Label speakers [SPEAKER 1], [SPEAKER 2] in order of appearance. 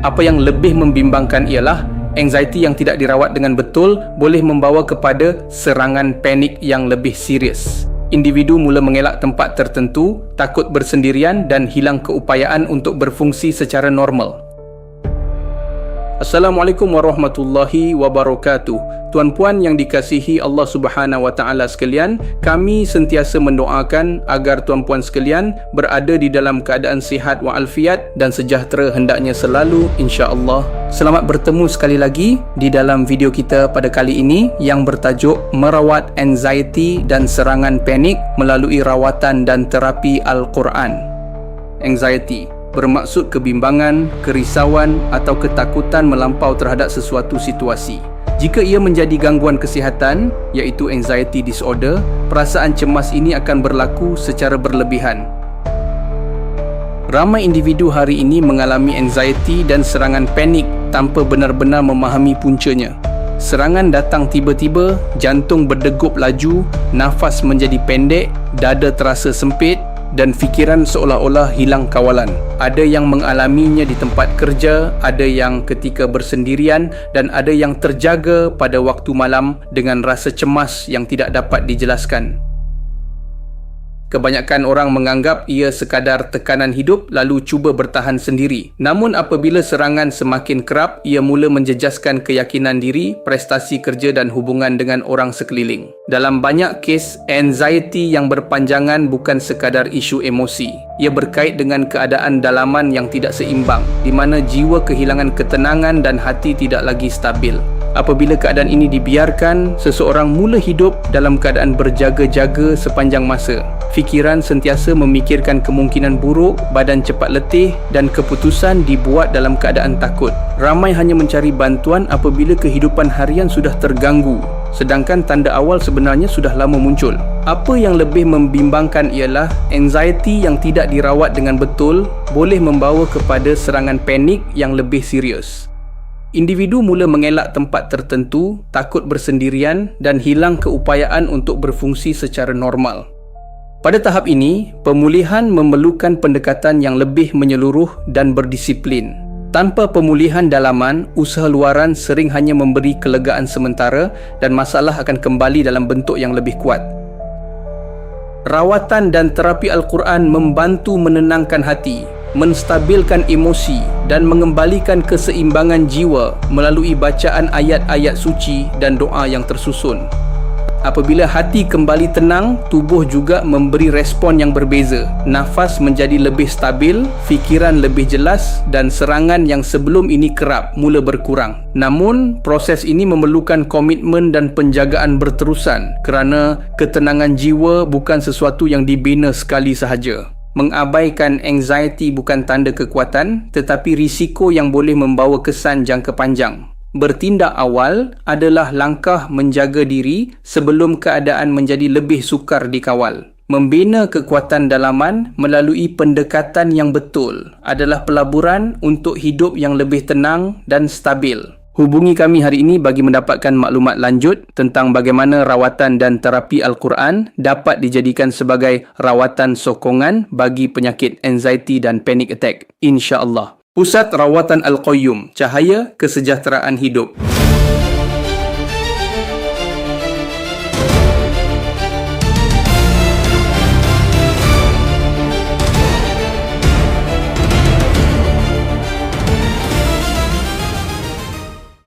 [SPEAKER 1] Apa yang lebih membimbangkan ialah anxiety yang tidak dirawat dengan betul boleh membawa kepada serangan panik yang lebih serius. Individu mula mengelak tempat tertentu, takut bersendirian dan hilang keupayaan untuk berfungsi secara normal. Assalamualaikum warahmatullahi wabarakatuh. Tuan-puan yang dikasihi Allah Subhanahu wa taala sekalian, kami sentiasa mendoakan agar tuan-puan sekalian berada di dalam keadaan sihat walafiat dan sejahtera hendaknya selalu, insya-Allah. Selamat bertemu sekali lagi di dalam video kita pada kali ini yang bertajuk merawat anxiety dan serangan panik melalui rawatan dan terapi Al-Quran. Anxiety bermaksud kebimbangan, kerisauan atau ketakutan melampau terhadap sesuatu situasi. Jika ia menjadi gangguan kesihatan, iaitu anxiety disorder, perasaan cemas ini akan berlaku secara berlebihan. Ramai individu hari ini mengalami anxiety dan serangan panik tanpa benar-benar memahami puncanya. Serangan datang tiba-tiba, jantung berdegup laju, nafas menjadi pendek, dada terasa sempit dan fikiran seolah-olah hilang kawalan. Ada yang mengalaminya di tempat kerja, ada yang ketika bersendirian dan ada yang terjaga pada waktu malam dengan rasa cemas yang tidak dapat dijelaskan. Kebanyakan orang menganggap ia sekadar tekanan hidup lalu cuba bertahan sendiri. Namun apabila serangan semakin kerap, ia mula menjejaskan keyakinan diri, prestasi kerja dan hubungan dengan orang sekeliling. Dalam banyak kes, anxiety yang berpanjangan bukan sekadar isu emosi. Ia berkait dengan keadaan dalaman yang tidak seimbang, di mana jiwa kehilangan ketenangan dan hati tidak lagi stabil. Apabila keadaan ini dibiarkan, seseorang mula hidup dalam keadaan berjaga-jaga sepanjang masa. Fikiran sentiasa memikirkan kemungkinan buruk, badan cepat letih dan keputusan dibuat dalam keadaan takut. Ramai hanya mencari bantuan apabila kehidupan harian sudah terganggu, sedangkan tanda awal sebenarnya sudah lama muncul. Apa yang lebih membimbangkan ialah anxiety yang tidak dirawat dengan betul boleh membawa kepada serangan panik yang lebih serius. Individu mula mengelak tempat tertentu, takut bersendirian dan hilang keupayaan untuk berfungsi secara normal. Pada tahap ini, pemulihan memerlukan pendekatan yang lebih menyeluruh dan berdisiplin. Tanpa pemulihan dalaman, usaha luaran sering hanya memberi kelegaan sementara dan masalah akan kembali dalam bentuk yang lebih kuat. Rawatan dan terapi Al-Quran membantu menenangkan hati, menstabilkan emosi dan mengembalikan keseimbangan jiwa melalui bacaan ayat-ayat suci dan doa yang tersusun. Apabila hati kembali tenang, tubuh juga memberi respon yang berbeza. Nafas menjadi lebih stabil, fikiran lebih jelas dan serangan yang sebelum ini kerap mula berkurang. Namun, proses ini memerlukan komitmen dan penjagaan berterusan kerana ketenangan jiwa bukan sesuatu yang dibina sekali sahaja. Mengabaikan anxiety bukan tanda kekuatan, tetapi risiko yang boleh membawa kesan jangka panjang. Bertindak awal adalah langkah menjaga diri sebelum keadaan menjadi lebih sukar dikawal. Membina kekuatan dalaman melalui pendekatan yang betul adalah pelaburan untuk hidup yang lebih tenang dan stabil. Hubungi kami hari ini bagi mendapatkan maklumat lanjut tentang bagaimana rawatan dan terapi Al-Quran dapat dijadikan sebagai rawatan sokongan bagi penyakit anxiety dan panic attack. InsyaAllah. Pusat Rawatan Al-Qayyum, Cahaya Kesejahteraan Hidup.